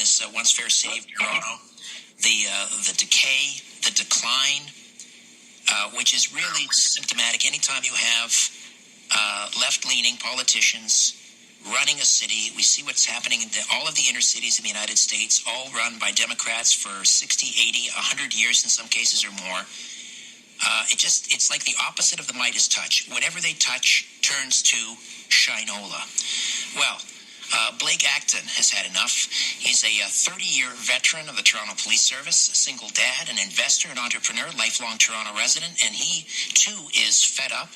this once fair city of Toronto, the decay, the decline, which is really symptomatic. Anytime you have left-leaning politicians running a city, we see what's happening in all of the inner cities in the United States, all run by Democrats for 60, 80, 100 years in some cases or more. It's like the opposite of the Midas touch. Whatever they touch turns to shinola. Well, Blake Acton has had enough. He's a 30-year veteran of the Toronto Police Service, a single dad, an investor, an entrepreneur, lifelong Toronto resident, and he, too, is fed up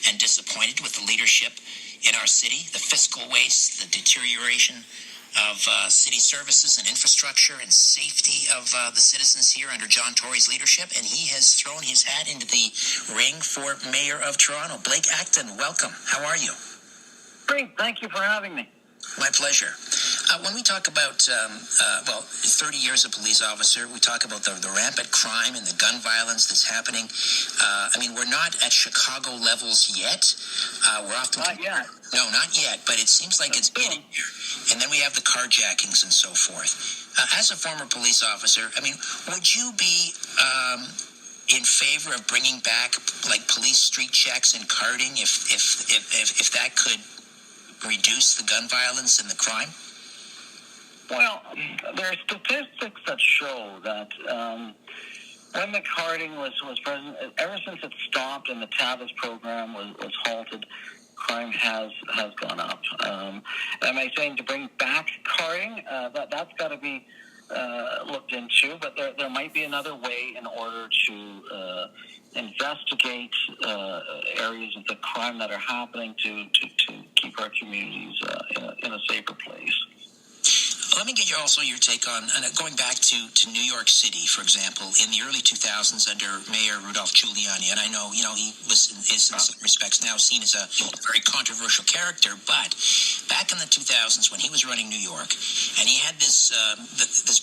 and disappointed with the leadership in our city, the fiscal waste, the deterioration of city services and infrastructure and safety of the citizens here under John Tory's leadership, and he has thrown his hat into the ring for Mayor of Toronto. Blake Acton, welcome. How are you? Great. Thank you for having me. My pleasure. When we talk about, 30 years as a police officer, we talk about the rampant crime and the gun violence that's happening. We're not at Chicago levels yet. We're often... Not yet. No, not yet, but it seems like it's getting here. And then we have the carjackings and so forth. As a former police officer, would you be in favor of bringing back, like, police street checks and carding if that could reduce the gun violence and the crime? Well, there are statistics that show that when the carding was present, ever since it stopped and the TABIS program was halted, crime has gone up. Am I saying to bring back carding? That's got to be looked into, but there might be another way in order to investigate areas of the crime that are happening to keep our communities in a safer place. Let me get your take on going back to New York City, for example, in the early 2000s under Mayor Rudolph Giuliani. And I know, he is in some respects now seen as a very controversial character. But back in the 2000s when he was running New York, and he had this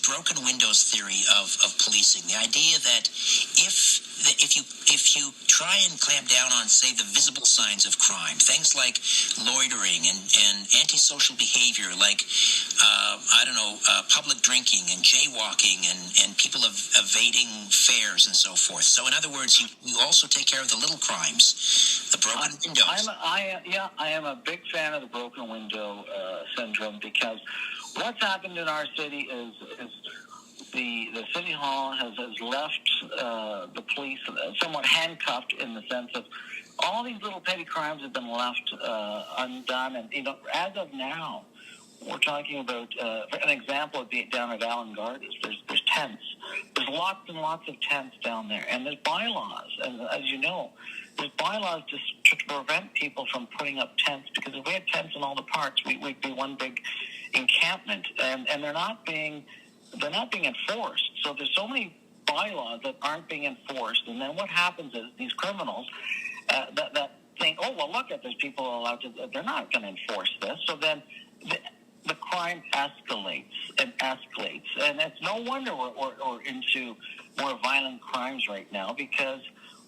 broken windows theory of policing, the idea that if you try and clamp down on, say, the visible signs of crime, things like loitering and antisocial behavior, like public drinking and jaywalking and people evading fares and so forth. So in other words, you also take care of the little crimes, the broken windows. I am a big fan of the broken window syndrome, because what's happened in our city is the city hall has left the police somewhat handcuffed, in the sense of all these little petty crimes have been left undone. And as of now, we're talking about an example would be down at Allen Gardens. There's tents. There's lots and lots of tents down there, and there's bylaws. And as you know, there's bylaws to prevent people from putting up tents, because if we had tents in all the parks, we'd be one big encampment, and they're not being enforced. So there's so many bylaws that aren't being enforced, and then what happens is these criminals that think, oh well, look at there's people allowed to. They're not going to enforce this, so then the crime escalates, and it's no wonder we're into more violent crimes right now, because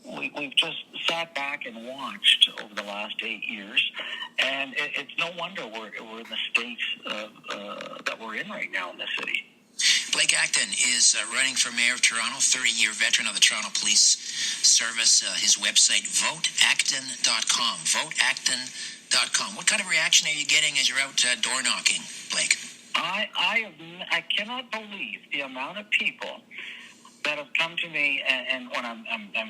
we've just sat back and watched over the last 8 years, and it's no wonder we're in the state that we're in right now in the city. Blake Acton is running for Mayor of Toronto, 30-year veteran of the Toronto Police Service. His website, voteacton.com, voteacton.com. What kind of reaction are you getting as you're out door knocking, Blake? I cannot believe the amount of people that have come to me, and when I'm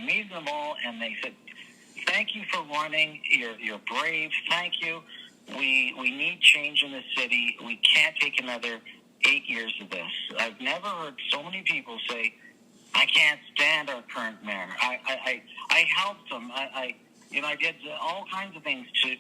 meeting them all, and they said, "Thank you for running. You're brave. Thank you. We need change in the city. We can't take another 8 years of this." I've never heard so many people say, "I can't stand our current mayor. I helped him. I did all kinds of things to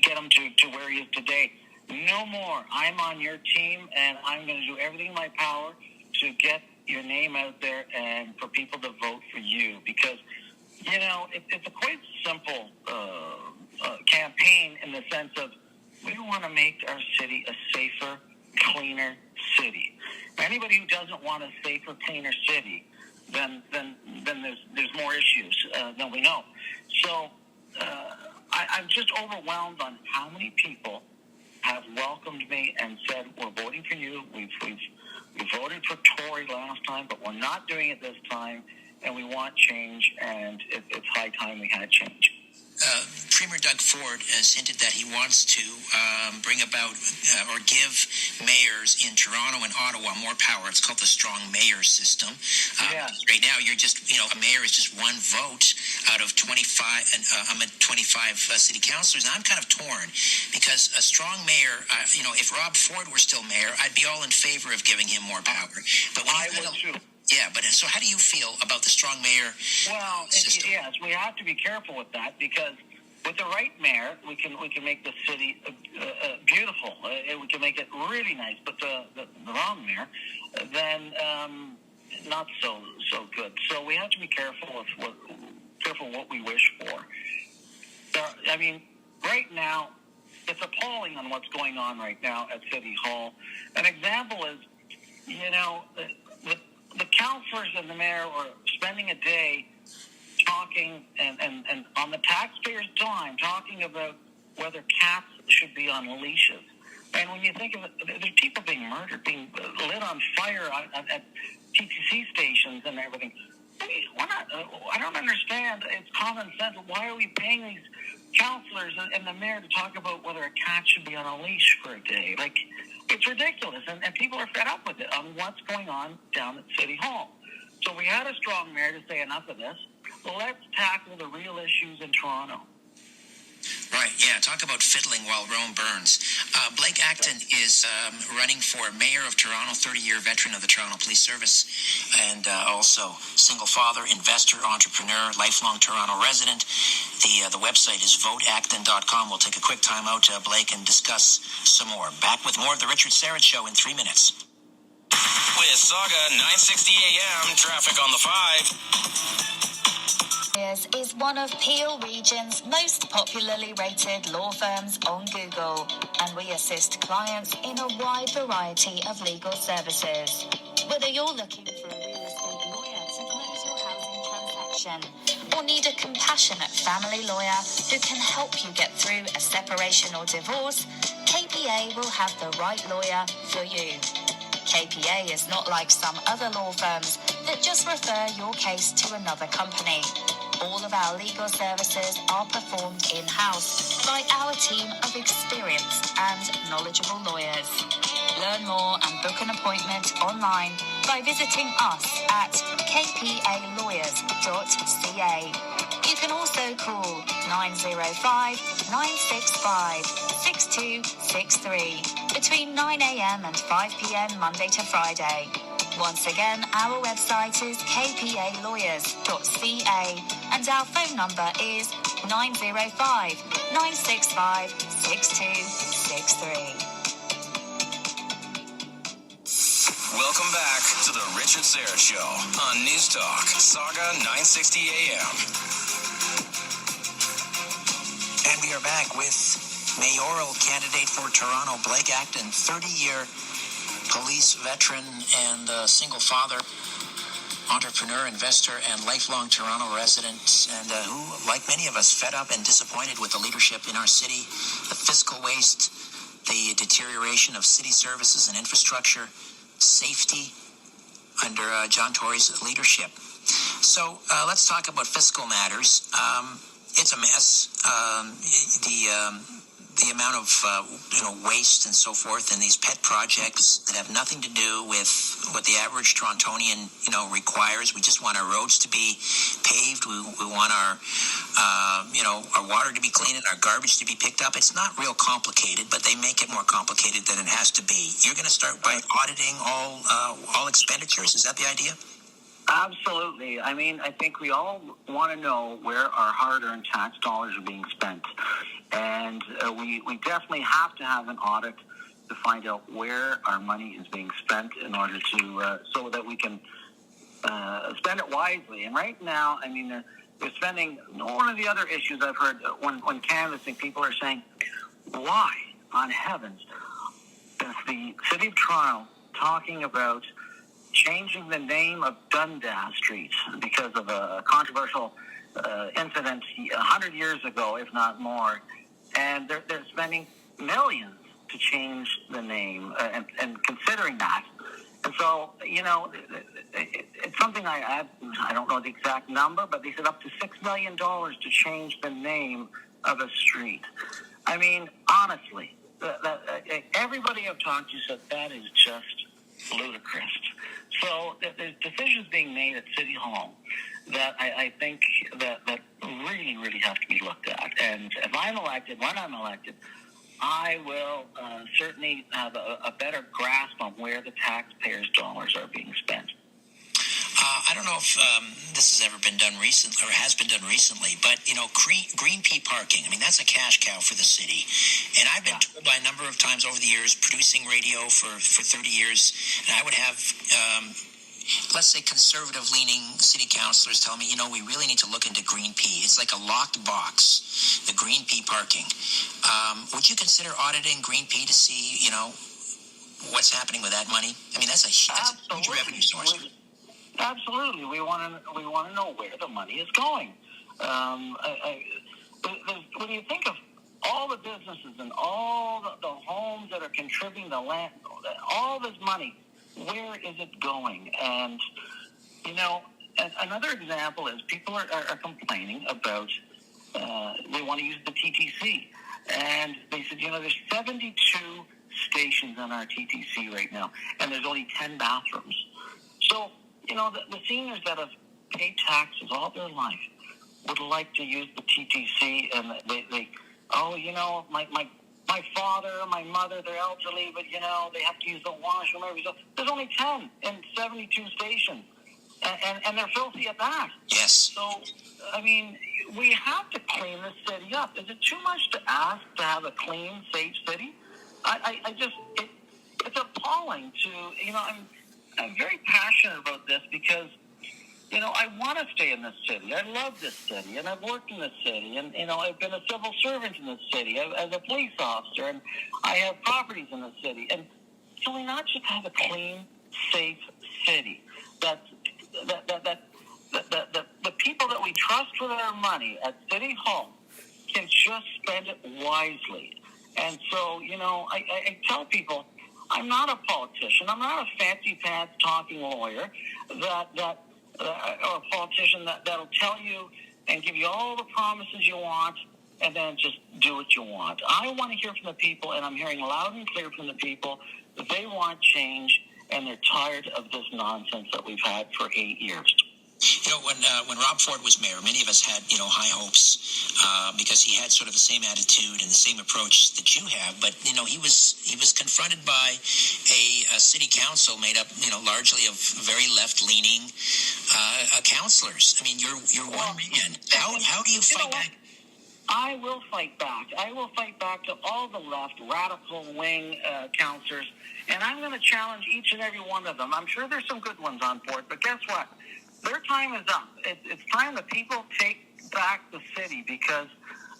get him to where he is today. No more. I'm on your team, and I'm going to do everything in my power to get your name out there and for people to vote for you." Because, it's a quite simple campaign, in the sense of we want to make our city a safer, cleaner city. Anybody who doesn't want a safer, cleaner city, then there's more issues than we know. So I'm just overwhelmed on how many people have welcomed me and said, "We're voting for you. We voted for Tory last time, but we're not doing it this time, and we want change, and it's high time we had change. Premier Doug Ford has hinted that he wants to bring about or give mayors in Toronto and Ottawa more power. It's called the strong mayor system. Right now, you're just, a mayor is just one vote out of 25, and I'm at 25 city councillors, and I'm kind of torn because a strong mayor, if Rob Ford were still mayor, I'd be all in favor of giving him more power. But when I would too. Yeah, but so how do you feel about the strong mayor system? Yes, we have to be careful with that because with the right mayor, we can make the city beautiful. We can make it really nice. But the wrong mayor, then not so good. So we have to be careful with what we wish for. Right now, it's appalling on what's going on right now at City Hall. An example is, the councillors and the mayor were spending a day talking and on the taxpayers' dime, talking about whether cats should be on leashes. And when you think of it, there's people being murdered, being lit on fire at TTC stations and everything. I don't understand. It's common sense. Why are we paying these councillors and the mayor to talk about whether a cat should be on a leash for a day? It's ridiculous, and people are fed up with it on what's going on down at City Hall. So we had a strong mayor to say enough of this. Let's tackle the real issues in Toronto. Right, yeah, talk about fiddling while Rome burns. Blake Acton is running for mayor of Toronto, 30-year veteran of the Toronto Police Service, and also single father, investor, entrepreneur, lifelong Toronto resident. The website is voteacton.com. We'll take a quick time out, Blake, and discuss some more. Back with more of the Richard Syrett Show in 3 minutes. With Sauga 960 AM, traffic on the 5. Is one of Peel Region's most popularly rated law firms on Google, and we assist clients in a wide variety of legal services. Whether you're looking for a real estate lawyer to close your housing transaction, or need a compassionate family lawyer who can help you get through a separation or divorce, KPA will have the right lawyer for you. KPA is not like some other law firms that just refer your case to another company. All of our legal services are performed in-house by our team of experienced and knowledgeable lawyers. Learn more and book an appointment online by visiting us at kpalawyers.ca. You can also call 905-965-6263 between 9 a.m. and 5 p.m. Monday to Friday. Once again, our website is kpalawyers.ca and our phone number is 905-965-6263. Welcome back to the Richard Syrett Show on News Talk, Sauga 960 AM. And we are back with mayoral candidate for Toronto, Blake Acton, 30-year police veteran and single father, entrepreneur, investor, and lifelong Toronto resident, and who, like many of us, fed up and disappointed with the leadership in our city, the fiscal waste, the deterioration of city services and infrastructure, safety under John Tory's leadership. So let's talk about fiscal matters. It's a mess. The amount of waste and so forth in these pet projects that have nothing to do with what the average Torontonian requires. We just want our roads to be paved. We want our water to be clean and our garbage to be picked up. It's not real complicated, but they make it more complicated than it has to be. You're going to start by auditing all expenditures. Is that the idea? Absolutely. I think we all want to know where our hard-earned tax dollars are being spent. And we definitely have to have an audit to find out where our money is being spent in order to, so that we can spend it wisely. And right now, they're spending, one of the other issues I've heard when canvassing, people are saying, why on heavens is the City of Toronto talking about changing the name of Dundas Street because of a controversial incident 100 years ago, if not more, and they're spending millions to change the name and considering that. And so, it's something I don't know the exact number, but they said up to $6 million to change the name of a street. I mean, honestly, everybody I've talked to said that is just ludicrous. So there's decisions being made at City Hall that I think that really, really have to be looked at. And if I'm elected, when I'm elected, I will certainly have a better grasp on where the taxpayers' dollars are being spent. I don't know if this has ever been done recently, or has been done recently, but, green pea parking, I mean, that's a cash cow for the city. And I've been told by a number of times over the years, producing radio for 30 years, and I would have, let's say, conservative-leaning city councilors tell me, we really need to look into green pea. It's like a locked box, the green pea parking. Would you consider auditing green pea to see, what's happening with that money? I mean, that's a huge revenue source. Absolutely, we want to know where the money is going. When you think of all the businesses and all the homes that are contributing the land, all this money, where is it going? And another example is people are complaining about they want to use the TTC, and they said there's 72 stations on our TTC right now, and there's only 10 bathrooms. So the seniors that have paid taxes all their life would like to use the TTC, and my father, my mother, they're elderly, but they have to use the washroom every so. There's only 10 in 72 stations, and they're filthy at that. Yes. So, I mean, we have to clean the city up. Is it too much to ask to have a clean, safe city? It's appalling to I'm very passionate about this because, I want to stay in this city. I love this city, and I've worked in this city, and, I've been a civil servant in this city as a police officer, and I have properties in the city. And can we not just have a clean, safe city? That the people that we trust with our money at City Hall can just spend it wisely. And so, I tell people, I'm not a politician. I'm not a fancy pants talking lawyer or a politician that'll tell you and give you all the promises you want and then just do what you want. I want to hear from the people, and I'm hearing loud and clear from the people that they want change, and they're tired of this nonsense that we've had for 8 years. When Rob Ford was mayor, many of us had, high hopes because he had sort of the same attitude and the same approach that you have. But, he was confronted by a city council made up, largely of very left-leaning councilors. I mean, you're one man. How do you fight back? I will fight back. I will fight back to all the left, radical wing councilors, and I'm going to challenge each and every one of them. I'm sure there's some good ones on board, but guess what? Their time is up. It's time that people take back the city because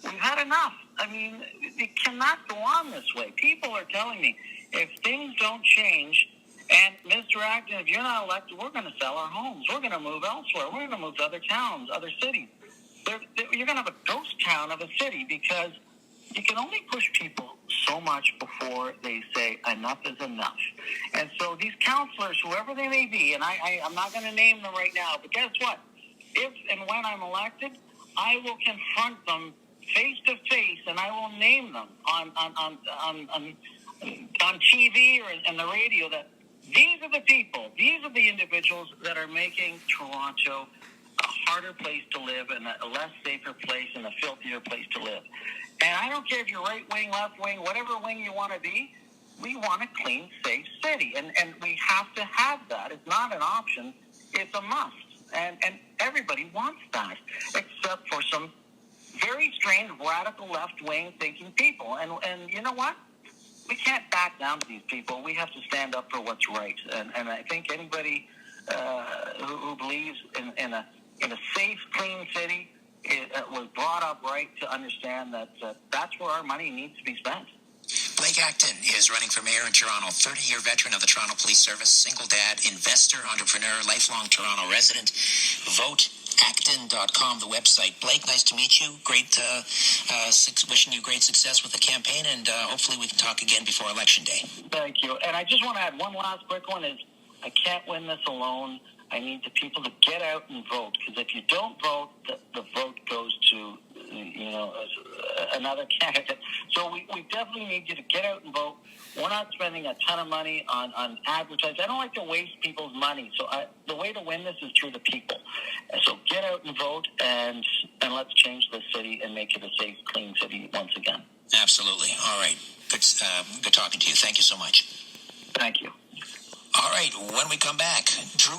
we've had enough. I mean, it cannot go on this way. People are telling me if things don't change, and Mr. Acton, if you're not elected, we're going to sell our homes. We're going to move elsewhere. We're going to move to other towns, other cities. You're going to have a ghost town of a city because you can only push people so much before they say enough is enough. And so these councilors, whoever they may be, and I'm not going to name them right now, but guess what? If and when I'm elected, I will confront them face to face, and I will name them on TV or on the radio that these are the people, these are the individuals that are making Toronto a harder place to live and a less safer place and a filthier place to live. And I don't care if you're right wing, left wing, whatever wing you want to be, we want a clean, safe city. And we have to have that. It's not an option. It's a must. And everybody wants that, except for some very strange, radical left-wing thinking people. And you know what? We can't back down to these people. We have to stand up for what's right. And I think anybody who believes in a safe, clean city was brought up right to understand that that's where our money needs to be spent. Blake Acton is running for mayor in Toronto, 30-year veteran of the Toronto Police Service, single dad, investor, entrepreneur, lifelong Toronto resident. Vote Acton.com, the website. Blake, nice to meet you. Great, wishing you great success with the campaign, and hopefully we can talk again before Election Day. Thank you. And I just want to add one last quick one is I can't win this alone. I need the people to get out and vote, because if you don't vote, the vote goes to, another candidate. So we definitely need you to get out and vote. We're not spending a ton of money on advertising. I don't like to waste people's money. So the way to win this is through the people. And so get out and vote, and let's change the city and make it a safe, clean city once again. Absolutely. All right. Good talking to you. Thank you so much. Thank you. All right. When we come back, Drew